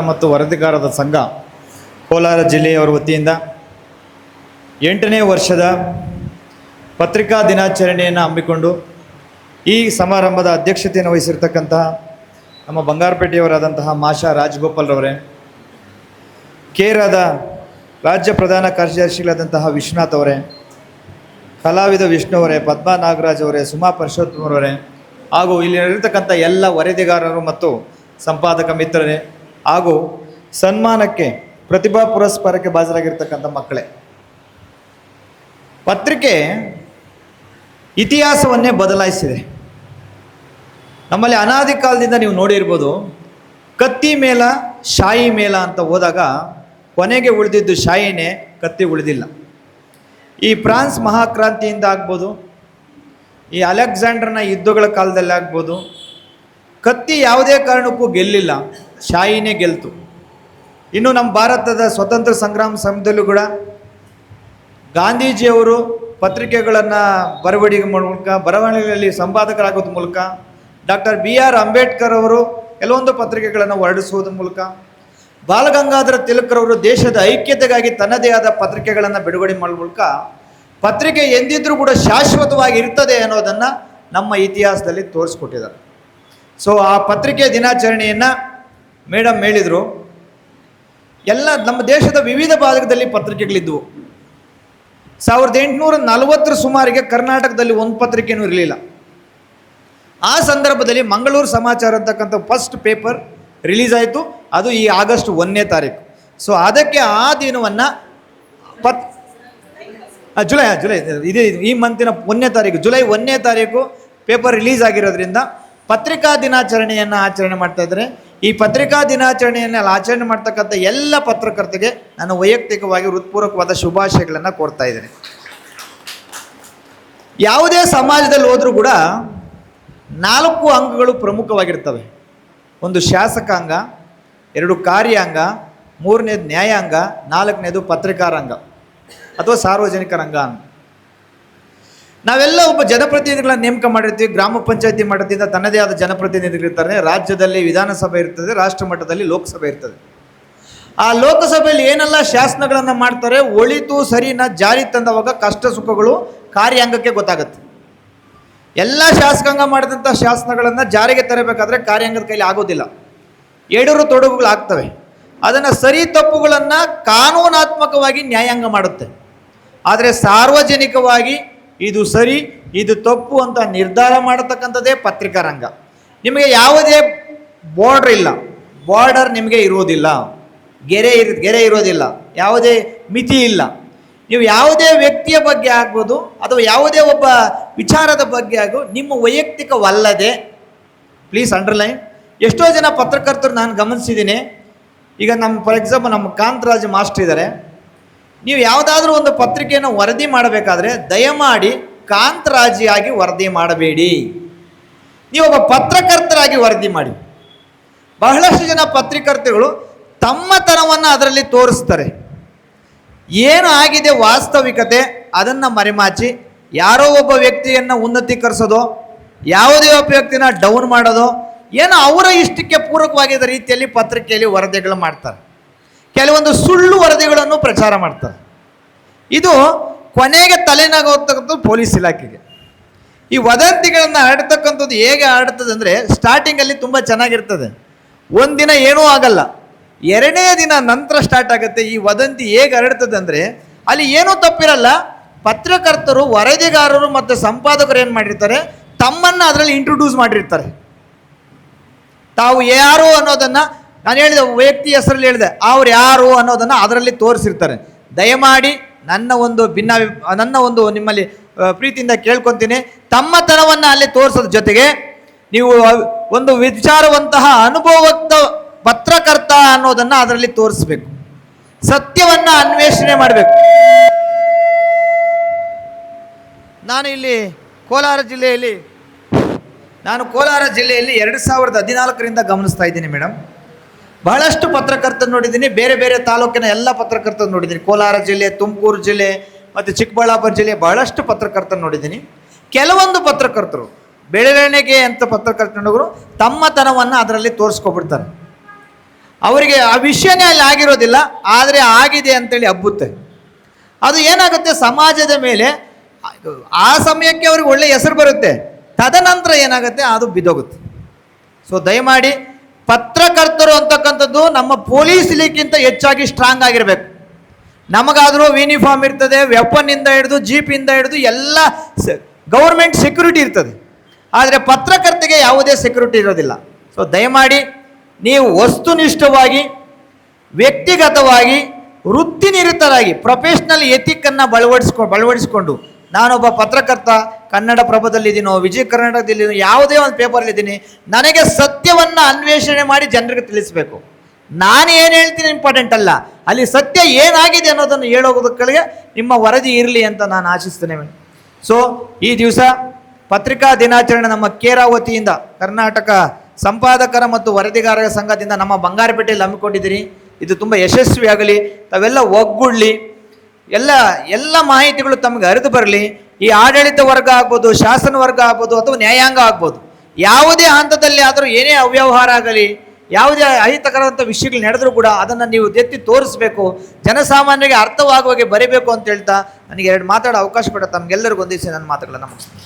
ಮತ್ತು ವರದಿಗಾರರ ಸಂಘ ಕೋಲಾರ ಜಿಲ್ಲೆಯವರ ವತಿಯಿಂದ 8ನೇ ವರ್ಷದ ಪತ್ರಿಕಾ ದಿನಾಚರಣೆಯನ್ನು ಹಮ್ಮಿಕೊಂಡು ಈ ಸಮಾರಂಭದ ಅಧ್ಯಕ್ಷತೆಯನ್ನು ವಹಿಸಿರ್ತಕ್ಕಂತಹ ನಮ್ಮ ಬಂಗಾರಪೇಟೆಯವರಾದಂತಹ ಮಾಷಾ ರಾಜಗೋಪಾಲ್ರವರೇ, ಕೇರಾದ ರಾಜ್ಯ ಪ್ರಧಾನ ಕಾರ್ಯದರ್ಶಿಗಳಾದಂತಹ ವಿಶ್ವನಾಥ್ ಅವರೇ, ಕಲಾವಿದ ವಿಷ್ಣು ಅವರೇ, ಪದ್ಮಾ ನಾಗರಾಜ್ ಅವರೇ, ಸುಮಾ ಪರಶೋತ್ತಮರವರೇ, ಹಾಗೂ ಇಲ್ಲಿರತಕ್ಕಂಥ ಎಲ್ಲ ವರದಿಗಾರರು ಮತ್ತು ಸಂಪಾದಕ ಮಿತ್ರರೇ, ಹಾಗೂ ಸನ್ಮಾನಕ್ಕೆ ಪ್ರತಿಭಾ ಪುರಸ್ಕಾರಕ್ಕೆ ಹಾಜರಾಗಿರ್ತಕ್ಕಂಥ ಮಕ್ಕಳೇ, ಪತ್ರಿಕೆ ಇತಿಹಾಸವನ್ನೇ ಬದಲಾಯಿಸಿದೆ. ನಮ್ಮಲ್ಲಿ ಅನಾದಿ ಕಾಲದಿಂದ ನೀವು ನೋಡಿರ್ಬೋದು, ಕತ್ತಿ ಮೇಲ ಶಾಯಿ ಮೇಲ ಅಂತ ಹೋದಾಗ ಕೊನೆಗೆ ಉಳಿದಿದ್ದು ಶಾಯಿನೇ, ಕತ್ತಿ ಉಳಿದಿಲ್ಲ. ಈ ಫ್ರಾನ್ಸ್ ಮಹಾಕ್ರಾಂತಿಯಿಂದ ಆಗ್ಬೋದು, ಈ ಅಲೆಕ್ಸಾಂಡರ್ನ ಯುದ್ಧಗಳ ಕಾಲದಲ್ಲಿ ಆಗ್ಬೋದು, ಕತ್ತಿ ಯಾವುದೇ ಕಾರಣಕ್ಕೂ ಗೆಲ್ಲಿಲ್ಲ, ಶಾಯಿನೇ ಗೆಲ್ತು. ಇನ್ನು ನಮ್ಮ ಭಾರತದ ಸ್ವತಂತ್ರ ಸಂಗ್ರಾಮ ಸಮಯದಲ್ಲೂ ಕೂಡ ಗಾಂಧೀಜಿಯವರು ಪತ್ರಿಕೆಗಳನ್ನು ಬರವಣಿಗೆಯಲ್ಲಿ ಸಂಪಾದಕರಾಗೋದ್ರ ಮೂಲಕ, ಡಾಕ್ಟರ್ BR ಅಂಬೇಡ್ಕರ್ ಅವರು ಕೆಲವೊಂದು ಪತ್ರಿಕೆಗಳನ್ನು ಹೊರಡಿಸುವುದರ ಮೂಲಕ, ಬಾಲಗಂಗಾಧರ ತಿಲಕರವರು ದೇಶದ ಐಕ್ಯತೆಗಾಗಿ ತನ್ನದೇ ಆದ ಪತ್ರಿಕೆಗಳನ್ನು ಬಿಡುಗಡೆ ಮಾಡುವ ಮೂಲಕ ಪತ್ರಿಕೆ ಎಂದಿದ್ರೂ ಕೂಡ ಶಾಶ್ವತವಾಗಿ ಇರ್ತದೆ ಅನ್ನೋದನ್ನು ನಮ್ಮ ಇತಿಹಾಸದಲ್ಲಿ ತೋರಿಸ್ಕೊಟ್ಟಿದ್ದಾರೆ. ಸೊ ಆ ಪತ್ರಿಕೆ ದಿನಾಚರಣೆಯನ್ನು ಮೇಡಮ್ ಹೇಳಿದರು. ಎಲ್ಲ ನಮ್ಮ ದೇಶದ ವಿವಿಧ ಭಾಗದಲ್ಲಿ ಪತ್ರಿಕೆಗಳಿದ್ದವು. 1840 ಸುಮಾರಿಗೆ ಕರ್ನಾಟಕದಲ್ಲಿ ಒಂದು ಪತ್ರಿಕೆಯೂ ಇರಲಿಲ್ಲ. ಆ ಸಂದರ್ಭದಲ್ಲಿ ಮಂಗಳೂರು ಸಮಾಚಾರ ಅಂತಕ್ಕಂಥ ಫಸ್ಟ್ ಪೇಪರ್ ರಿಲೀಸ್ ಆಯಿತು. ಅದು ಈ ಆಗಸ್ಟ್ 1ನೇ ತಾರೀಕು. ಸೊ ಅದಕ್ಕೆ ಆ ದಿನವನ್ನು ಜುಲೈ ಇದೇ ಈ ಮಂತಿನ 1ನೇ ತಾರೀಕು, ಜುಲೈ 1ನೇ ತಾರೀಕು ಪೇಪರ್ ರಿಲೀಸ್ ಆಗಿರೋದ್ರಿಂದ ಪತ್ರಿಕಾ ದಿನಾಚರಣೆಯನ್ನು ಆಚರಣೆ ಮಾಡ್ತಾ ಇದ್ದಾರೆ. ಈ ಪತ್ರಿಕಾ ದಿನಾಚರಣೆಯನ್ನು ಆಚರಣೆ ಮಾಡ್ತಕ್ಕಂಥ ಎಲ್ಲ ಪತ್ರಕರ್ತರಿಗೆ ನಾನು ವೈಯಕ್ತಿಕವಾಗಿ ಹೃತ್ಪೂರ್ವಕವಾದ ಶುಭಾಶಯಗಳನ್ನು ಕೋರ್ತಾ ಇದ್ದೇನೆ. ಯಾವುದೇ ಸಮಾಜದಲ್ಲಿ ಹೋದರೂ ಕೂಡ 4 ಅಂಗಗಳು ಪ್ರಮುಖವಾಗಿರ್ತವೆ. ಒಂದು ಶಾಸಕಾಂಗ, 2 ಕಾರ್ಯಾಂಗ, 3ನೇದು ನ್ಯಾಯಾಂಗ, 4ನೇದು ಪತ್ರಿಕಾರಂಗ ಅಥವಾ ಸಾರ್ವಜನಿಕ ರಂಗ ಅಂತ. ನಾವೆಲ್ಲ ಒಬ್ಬ ಜನಪ್ರತಿನಿಧಿಗಳನ್ನ ನೇಮಕ ಮಾಡಿರ್ತೀವಿ. ಗ್ರಾಮ ಪಂಚಾಯತಿ ಮಟ್ಟದಿಂದ ತನ್ನದೇ ಆದ ಜನಪ್ರತಿನಿಧಿಗಳಿರ್ತಾರೆ. ರಾಜ್ಯದಲ್ಲಿ ವಿಧಾನಸಭೆ ಇರ್ತದೆ, ರಾಷ್ಟ್ರ ಮಟ್ಟದಲ್ಲಿ ಲೋಕಸಭೆ ಇರ್ತದೆ. ಆ ಲೋಕಸಭೆಯಲ್ಲಿ ಏನೆಲ್ಲ ಶಾಸನಗಳನ್ನು ಮಾಡ್ತಾರೆ, ಒಳಿತು ಸರಿನ ಜಾರಿ ತಂದವಾಗ ಕಷ್ಟ ಸುಖಗಳು ಕಾರ್ಯಾಂಗಕ್ಕೆ ಗೊತ್ತಾಗುತ್ತೆ. ಎಲ್ಲ ಶಾಸಕಾಂಗ ಮಾಡಿದಂಥ ಶಾಸನಗಳನ್ನು ಜಾರಿಗೆ ತರಬೇಕಾದ್ರೆ ಕಾರ್ಯಾಂಗದ ಕೈಲಿ ಆಗೋದಿಲ್ಲ. ಎಡರು ತೊಡಗುಗಳು ಆಗ್ತವೆ. ಅದನ್ನು ಸರಿ ತಪ್ಪುಗಳನ್ನು ಕಾನೂನಾತ್ಮಕವಾಗಿ ನ್ಯಾಯಾಂಗ ಮಾಡುತ್ತೆ. ಆದರೆ ಸಾರ್ವಜನಿಕವಾಗಿ ಇದು ಸರಿ ಇದು ತಪ್ಪು ಅಂತ ನಿರ್ಧಾರ ಮಾಡತಕ್ಕಂಥದ್ದೇ ಪತ್ರಿಕಾರಂಗ. ನಿಮಗೆ ಯಾವುದೇ ಬಾರ್ಡರ್ ಇಲ್ಲ, ಬಾರ್ಡರ್ ನಿಮಗೆ ಇರೋದಿಲ್ಲ, ಗೆರೆ ಇರೋದಿಲ್ಲ, ಯಾವುದೇ ಮಿತಿ ಇಲ್ಲ. ನೀವು ಯಾವುದೇ ವ್ಯಕ್ತಿಯ ಬಗ್ಗೆ ಆಗ್ಬೋದು ಅಥವಾ ಯಾವುದೇ ಒಬ್ಬ ವಿಚಾರದ ಬಗ್ಗೆ ಆಗೋ ನಿಮ್ಮ ವೈಯಕ್ತಿಕವಲ್ಲದೆ, ಪ್ಲೀಸ್ ಅಂಡರ್ಲೈನ್. ಎಷ್ಟೋ ಜನ ಪತ್ರಕರ್ತರು ನಾನು ಗಮನಿಸಿದ್ದೀನಿ. ಈಗ ಫಾರ್ ಎಕ್ಸಾಂಪಲ್ ನಮ್ಮ ಕಾಂತರಾಜ್ ಮಾಸ್ಟರ್ ಇದ್ದಾರೆ. ನೀವು ಯಾವುದಾದ್ರೂ ಒಂದು ಪತ್ರಿಕೆಯನ್ನು ವರದಿ ಮಾಡಬೇಕಾದ್ರೆ ದಯಮಾಡಿ ಕಾಂತರಾಜಿಯಾಗಿ ವರದಿ ಮಾಡಬೇಡಿ, ನೀವೊಬ್ಬ ಪತ್ರಕರ್ತರಾಗಿ ವರದಿ ಮಾಡಿ. ಬಹಳಷ್ಟು ಜನ ಪತ್ರಕರ್ತರುಗಳು ತಮ್ಮತನವನ್ನು ಅದರಲ್ಲಿ ತೋರಿಸ್ತಾರೆ. ಏನು ಆಗಿದೆ ವಾಸ್ತವಿಕತೆ ಅದನ್ನು ಮರೆಮಾಚಿ ಯಾರೋ ಒಬ್ಬ ವ್ಯಕ್ತಿಯನ್ನು ಉನ್ನತೀಕರಿಸೋದು, ಯಾವುದೇ ಒಬ್ಬ ವ್ಯಕ್ತಿನ ಡೌನ್ ಮಾಡೋದು, ಏನೋ ಅವರ ಇಷ್ಟಕ್ಕೆ ಪೂರಕವಾಗಿದ್ದ ರೀತಿಯಲ್ಲಿ ಪತ್ರಿಕೆಯಲ್ಲಿ ವರದಿಗಳು ಮಾಡ್ತಾರೆ. ಕೆಲವೊಂದು ಸುಳ್ಳು ವರದಿಗಳನ್ನು ಪ್ರಚಾರ ಮಾಡ್ತಾರೆ. ಇದು ಕೊನೆಗೆ ತಲೆನಾಗೋಗ್ತಕ್ಕಂಥದ್ದು ಪೊಲೀಸ್ ಇಲಾಖೆಗೆ. ಈ ವದಂತಿಗಳನ್ನು ಹರಡ್ತಕ್ಕಂಥದ್ದು ಹೇಗೆ ಹರಡ್ತದೆ ಅಂದರೆ, ಸ್ಟಾರ್ಟಿಂಗಲ್ಲಿ ತುಂಬ ಚೆನ್ನಾಗಿರ್ತದೆ, ಒಂದಿನ ಏನೂ ಆಗಲ್ಲ, 2ನೇ ದಿನ ನಂತರ ಸ್ಟಾರ್ಟ್ ಆಗುತ್ತೆ. ಈ ವದಂತಿ ಹೇಗೆ ಹರಡ್ತದೆ ಅಂದರೆ, ಅಲ್ಲಿ ಏನೂ ತಪ್ಪಿರಲ್ಲ. ಪತ್ರಕರ್ತರು, ವರದಿಗಾರರು ಮತ್ತು ಸಂಪಾದಕರು ಏನು ಮಾಡಿರ್ತಾರೆ, ತಮ್ಮನ್ನು ಅದರಲ್ಲಿ ಇಂಟ್ರೊಡ್ಯೂಸ್ ಮಾಡಿರ್ತಾರೆ. ತಾವು ಯಾರು ಅನ್ನೋದನ್ನು ನಾನು ಹೇಳಿದೆ, ವ್ಯಕ್ತಿ ಹೆಸರಲ್ಲಿ ಹೇಳಿದೆ, ಅವ್ರು ಯಾರು ಅನ್ನೋದನ್ನು ಅದರಲ್ಲಿ ತೋರಿಸಿರ್ತಾರೆ. ದಯಮಾಡಿ ನನ್ನ ಒಂದು ನಿಮ್ಮಲ್ಲಿ ಪ್ರೀತಿಯಿಂದ ಕೇಳ್ಕೊತೀನಿ, ತಮ್ಮತನವನ್ನು ಅಲ್ಲಿ ತೋರಿಸೋದ್ರ ಜೊತೆಗೆ ನೀವು ಒಂದು ವಿಚಾರವಂತಹ ಅನುಭವದ ಪತ್ರಕರ್ತ ಅನ್ನೋದನ್ನು ಅದರಲ್ಲಿ ತೋರಿಸ್ಬೇಕು. ಸತ್ಯವನ್ನು ಅನ್ವೇಷಣೆ ಮಾಡಬೇಕು. ನಾನು ಕೋಲಾರ ಜಿಲ್ಲೆಯಲ್ಲಿ 2014ರಿಂದ ಗಮನಿಸ್ತಾ ಇದ್ದೀನಿ ಮೇಡಮ್. ಬಹಳಷ್ಟು ಪತ್ರಕರ್ತರು ನೋಡಿದ್ದೀನಿ, ಬೇರೆ ಬೇರೆ ತಾಲೂಕಿನ ಎಲ್ಲ ಪತ್ರಕರ್ತರು ನೋಡಿದ್ದೀನಿ. ಕೋಲಾರ ಜಿಲ್ಲೆ, ತುಮಕೂರು ಜಿಲ್ಲೆ ಮತ್ತು ಚಿಕ್ಕಬಳ್ಳಾಪುರ ಜಿಲ್ಲೆ ಬಹಳಷ್ಟು ಪತ್ರಕರ್ತರು ನೋಡಿದ್ದೀನಿ. ಕೆಲವೊಂದು ಪತ್ರಕರ್ತರು ಬೆಳವಣಿಗೆ ಅಂತ ಪತ್ರಕರ್ತರು ತಮ್ಮತನವನ್ನು ಅದರಲ್ಲಿ ತೋರಿಸ್ಕೊಬಿಡ್ತಾರೆ. ಅವರಿಗೆ ಆ ವಿಷಯನೇ ಅಲ್ಲಿ ಆಗಿರೋದಿಲ್ಲ, ಆದರೆ ಆಗಿದೆ ಅಂತೇಳಿ ಹಬ್ಬುತ್ತೆ. ಅದು ಏನಾಗುತ್ತೆ, ಸಮಾಜದ ಮೇಲೆ ಆ ಸಮಯಕ್ಕೆ ಅವ್ರಿಗೆ ಒಳ್ಳೆ ಹೆಸರು ಬರುತ್ತೆ, ತದನಂತರ ಏನಾಗುತ್ತೆ, ಅದು ಬಿದ್ದೋಗುತ್ತೆ. ಸೊ ದಯಮಾಡಿ ಪತ್ರಕರ್ತರು ಅಂತಕ್ಕಂಥದ್ದು ನಮ್ಮ ಪೊಲೀಸ್ ಇಲಾಖೆಗಿಂತ ಹೆಚ್ಚಾಗಿ ಸ್ಟ್ರಾಂಗ್ ಆಗಿರಬೇಕು. ನಮಗಾದರೂ ಯೂನಿಫಾರ್ಮ್ ಇರ್ತದೆ, ವೆಪನ್ನಿಂದ ಹಿಡಿದು ಜೀಪಿಂದ ಹಿಡಿದು ಎಲ್ಲ ಗೌರ್ಮೆಂಟ್ ಸೆಕ್ಯೂರಿಟಿ ಇರ್ತದೆ, ಆದರೆ ಪತ್ರಕರ್ತೆಗೆ ಯಾವುದೇ ಸೆಕ್ಯೂರಿಟಿ ಇರೋದಿಲ್ಲ. ಸೊ ದಯಮಾಡಿ ನೀವು ವಸ್ತುನಿಷ್ಠವಾಗಿ, ವ್ಯಕ್ತಿಗತವಾಗಿ, ವೃತ್ತಿನಿರತರಾಗಿ, ಪ್ರೊಫೆಷ್ನಲ್ ಎಥಿಕ್ಕನ್ನು ಬಳವಡಿಸ್ಕೊಂಡು ನಾನೊಬ್ಬ ಪತ್ರಕರ್ತ, ಕನ್ನಡಪ್ರಭದಲ್ಲಿದ್ದೀನೋ, ವಿಜಯ ಕರ್ನಾಟಕದಲ್ಲಿದ್ದೀನೋ, ಯಾವುದೇ ಒಂದು ಪೇಪರಲ್ಲಿದ್ದೀನಿ, ನನಗೆ ಸತ್ಯವನ್ನು ಅನ್ವೇಷಣೆ ಮಾಡಿ ಜನರಿಗೆ ತಿಳಿಸಬೇಕು. ನಾನು ಏನು ಹೇಳ್ತೀನಿ ಇಂಪಾರ್ಟೆಂಟ್ ಅಲ್ಲ, ಅಲ್ಲಿ ಸತ್ಯ ಏನಾಗಿದೆ ಅನ್ನೋದನ್ನು ಹೇಳೋದಕ್ಕೆ ನಿಮ್ಮ ವರದಿ ಇರಲಿ ಅಂತ ನಾನು ಆಶಿಸ್ತೇನೆ. ಸೊ ಈ ದಿವಸ ಪತ್ರಿಕಾ ದಿನಾಚರಣೆ ನಮ್ಮ ಕೇರಾ ವತಿಯಿಂದ, ಕರ್ನಾಟಕ ಸಂಪಾದಕರ ಮತ್ತು ವರದಿಗಾರರ ಸಂಘದಿಂದ ನಮ್ಮ ಬಂಗಾರಪೇಟೆಯಲ್ಲಿ ಹಮ್ಮಿಕೊಂಡಿದ್ದೀರಿ. ಇದು ತುಂಬ ಯಶಸ್ವಿಯಾಗಲಿ, ತಾವೆಲ್ಲ ಒಗ್ಗೂಡಲಿ, ಎಲ್ಲ ಮಾಹಿತಿಗಳು ತಮಗೆ ಅರಿದು ಬರಲಿ. ಈ ಆಡಳಿತ ವರ್ಗ ಆಗ್ಬೋದು, ಶಾಸನ ವರ್ಗ ಆಗ್ಬೋದು, ಅಥವಾ ನ್ಯಾಯಾಂಗ ಆಗ್ಬೋದು, ಯಾವುದೇ ಹಂತದಲ್ಲಿ ಆದರೂ ಏನೇ ಅವ್ಯವಹಾರ ಆಗಲಿ, ಯಾವುದೇ ಅಹಿತಕರವಂಥ ವಿಷಯಗಳು ನಡೆದರೂ ಕೂಡ ಅದನ್ನು ನೀವು ಎತ್ತಿ ತೋರಿಸಬೇಕು, ಜನಸಾಮಾನ್ಯರಿಗೆ ಅರ್ಥವಾಗುವಾಗೆ ಬರೀಬೇಕು ಅಂತ ಹೇಳ್ತಾ ನನಗೆ 2 ಮಾತಾಡೋ ಅವಕಾಶ ಕೊಡ ತಮಗೆಲ್ಲರಿಗೂ ಒಂದಿಸಿ ನನ್ನ ಮಾತುಗಳನ್ನು ಮುಗಿಸ್ತೀನಿ.